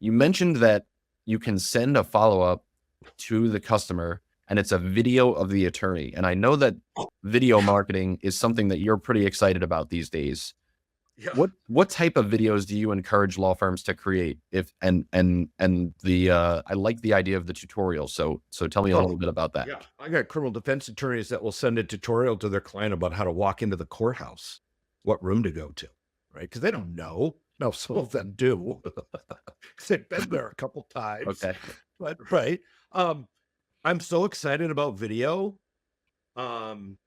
You mentioned that you can send a follow-up to the customer and it's a video of the attorney. And I know that video marketing is something that you're pretty excited about these days. Yeah. What type of videos do you encourage law firms to create? I like the idea of the tutorial. So tell me a little Oh, bit about that. yeah. I got criminal defense attorneys that will send a tutorial to their client about how to walk into the courthouse, what room to go to, right? Because they don't know. No, some of them do. 'Cause they've been there a couple times. Okay. But right. I'm so excited about video um,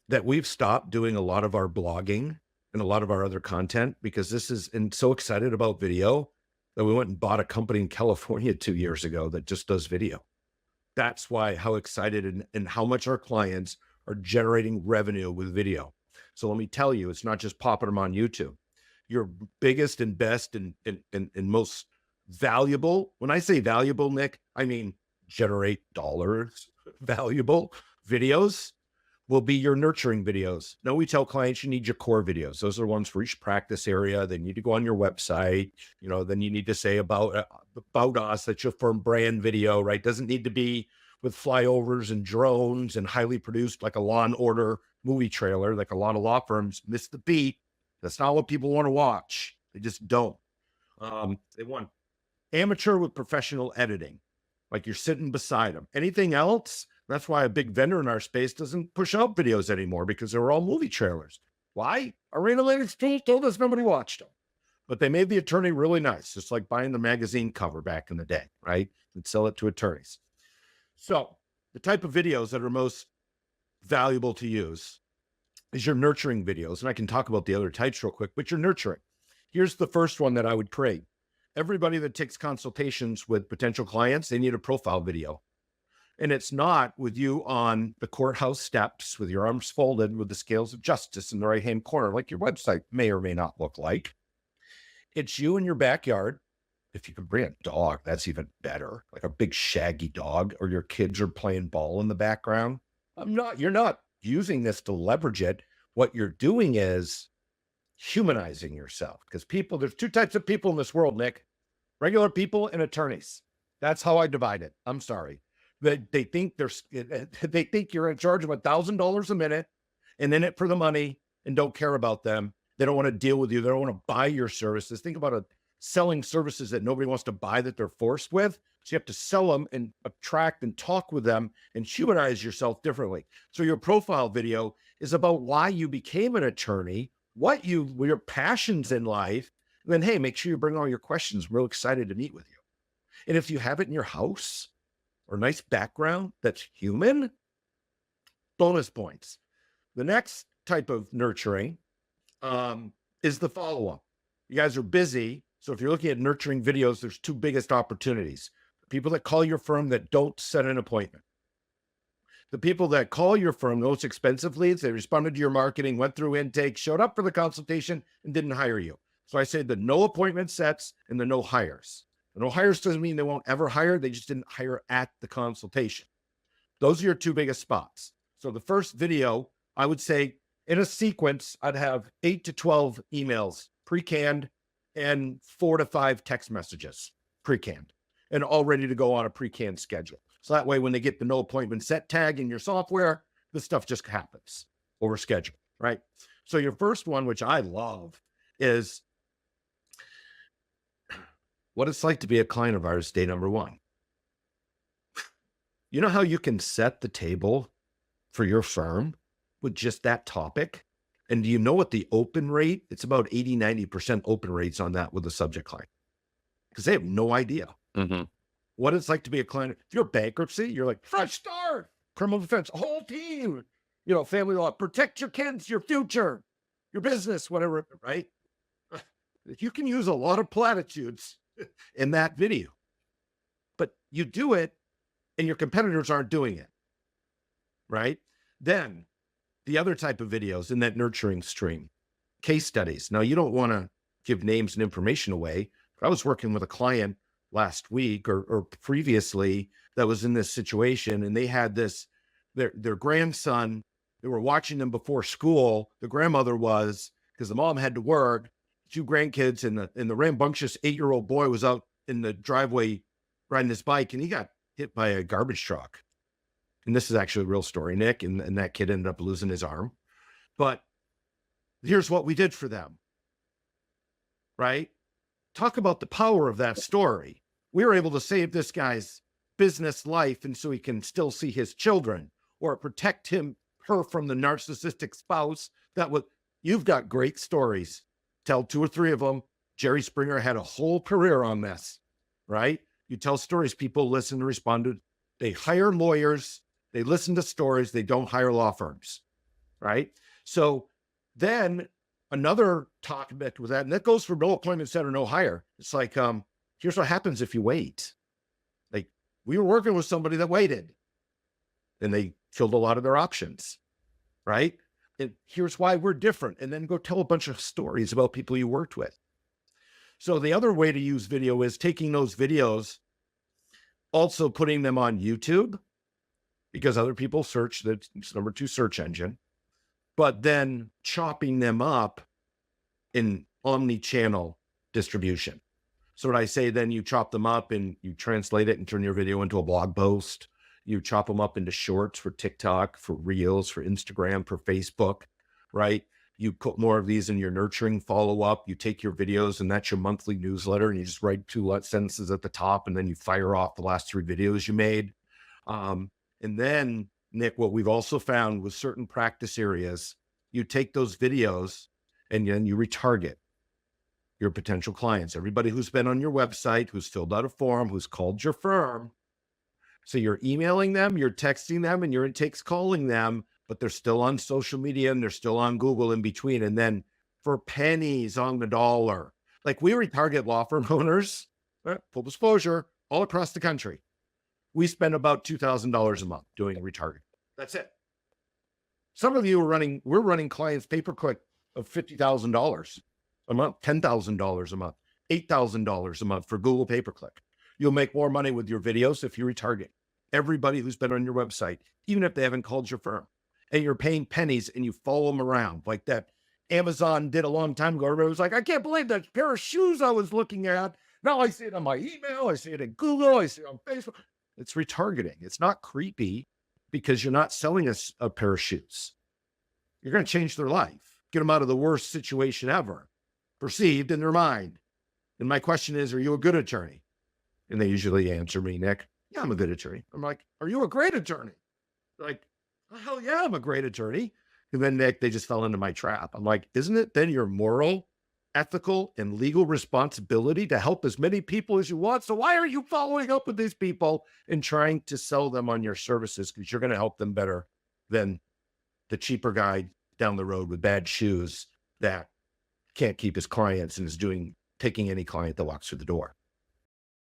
that we've stopped doing a lot of our blogging and a lot of our other content because this is, and so excited about video that we went and bought a company in California 2 years ago that just does video. That's why how excited and how much our clients are generating revenue with video. So let me tell you, it's not just popping them on YouTube. Your biggest and best and most valuable, when I say valuable, Nick, I mean generate dollars, valuable videos will be your nurturing videos. No, we tell clients you need your core videos. Those are ones for each practice area. They need to go on your website. Then you need to say about us. That's your firm brand video, right? Doesn't need to be with flyovers and drones and highly produced like a Law and Order movie trailer. Like a lot of law firms miss the beat. That's not what people want to watch. They just don't. They want amateur with professional editing, like you're sitting beside them. Anything else? That's why a big vendor in our space doesn't push out videos anymore because they're all movie trailers. Why? Our analytics tool told us nobody watched them. But they made the attorney really nice, just like buying the magazine cover back in the day, right? And sell it to attorneys. So the type of videos that are most valuable to use is your nurturing videos. And I can talk about the other types real quick, but you're nurturing. Here's the first one that I would create. Everybody that takes consultations with potential clients, they need a profile video. And it's not with you on the courthouse steps with your arms folded with the scales of justice in the right-hand corner, like your website may or may not look like. It's you in your backyard. If you can bring a dog, that's even better, like a big shaggy dog, or your kids are playing ball in the background. You're not using this to leverage it. What you're doing is humanizing yourself because there's two types of people in this world, Nick, regular people and attorneys. That's how I divide it. I'm sorry. They think they think you're in charge of $1,000 a minute and in it for the money and don't care about them. They don't want to deal with you. They don't want to buy your services. Think about selling services that nobody wants to buy that they're forced with. So you have to sell them and attract and talk with them and humanize yourself differently. So your profile video is about why you became an attorney, what your passions in life. And then, hey, make sure you bring all your questions. We're real excited to meet with you. And if you have it in your house, or nice background that's human, bonus points. The next type of nurturing is the follow-up. You guys are busy. So if you're looking at nurturing videos, there's two biggest opportunities. People that call your firm that don't set an appointment. The people that call your firm, those expensive leads, they responded to your marketing, went through intake, showed up for the consultation, and didn't hire you. So I say the no appointment sets and the no hires. The no hires doesn't mean they won't ever hire. They just didn't hire at the consultation. Those are your two biggest spots. So the first video, I would say in a sequence, I'd have 8 to 12 emails pre-canned and 4 to 5 text messages pre-canned and all ready to go on a pre-canned schedule. So that way, when they get the no appointment set tag in your software, this stuff just happens over schedule, right? So your first one, which I love, is what it's like to be a client of ours day number one. You know how you can set the table for your firm with just that topic? And do you know what the open rate? It's about 80, 90% open rates on that with the subject client because they have no idea what it's like to be a client. If you're bankruptcy, you're like, fresh start, criminal defense, a whole team, family law, protect your kids, your future, your business, whatever, right? You can use a lot of platitudes in that video, but you do it and your competitors aren't doing it, right? Then the other type of videos in that nurturing stream, case studies. Now, you don't want to give names and information away, but I was working with a client last week or previously that was in this situation, and they had their grandson, they were watching them before school. The grandmother was, because the mom had to work, 2 grandkids, and the rambunctious 8-year-old boy was out in the driveway riding his bike, and he got hit by a garbage truck. And this is actually a real story, Nick, and that kid ended up losing his arm. But here's what we did for them, right? Talk about the power of that story. We were able to save this guy's business life, and so he can still see his children, or protect her from the narcissistic spouse that would. You've got great stories. Tell 2 or 3 of them. Jerry Springer had a whole career on this, right? You tell stories, people listen and respond to. They hire lawyers, they listen to stories, they don't hire law firms, right? So then another talk with that, and that goes for no appointment set or no hire. It's like, here's what happens if you wait. Like, we were working with somebody that waited, and they killed a lot of their options, right? And here's why we're different. And then go tell a bunch of stories about people you worked with. So the other way to use video is taking those videos, also putting them on YouTube, because other people search, that's number 2 search engine, but then chopping them up in omni-channel distribution. So what I say, then you chop them up and you translate it and turn your video into a blog post. You chop them up into shorts for TikTok, for Reels, for Instagram, for Facebook, right? You put more of these in your nurturing follow-up. You take your videos, and that's your monthly newsletter, and you just write 2 sentences at the top, and then you fire off the last 3 videos you made. And then, Nick, what we've also found with certain practice areas, you take those videos and then you retarget your potential clients. Everybody who's been on your website, who's filled out a form, who's called your firm. So you're emailing them, you're texting them, and your intake's calling them, but they're still on social media and they're still on Google in between. And then for pennies on the dollar, like, we retarget law firm owners, full disclosure, all across the country. We spend about $2,000 a month doing retargeting. That's it. Some of you we're running clients pay-per-click of $50,000 a month, $10,000 a month, $8,000 a month for Google pay-per-click. You'll make more money with your videos if you retarget everybody who's been on your website, even if they haven't called your firm, and you're paying pennies and you follow them around like that Amazon did a long time ago. Everybody was like, I can't believe that pair of shoes I was looking at. Now I see it on my email. I see it in Google. I see it on Facebook. It's retargeting. It's not creepy because you're not selling a pair of shoes. You're going to change their life, get them out of the worst situation ever perceived in their mind. And my question is, are you a good attorney? And they usually answer me, Nick, yeah, I'm a good attorney. I'm like, are you a great attorney? They're like, oh, hell yeah, I'm a great attorney. And then, Nick, they just fell into my trap. I'm like, isn't it then your moral, ethical, and legal responsibility to help as many people as you want? So why are you following up with these people and trying to sell them on your services? Because you're going to help them better than the cheaper guy down the road with bad shoes that can't keep his clients and is taking any client that walks through the door.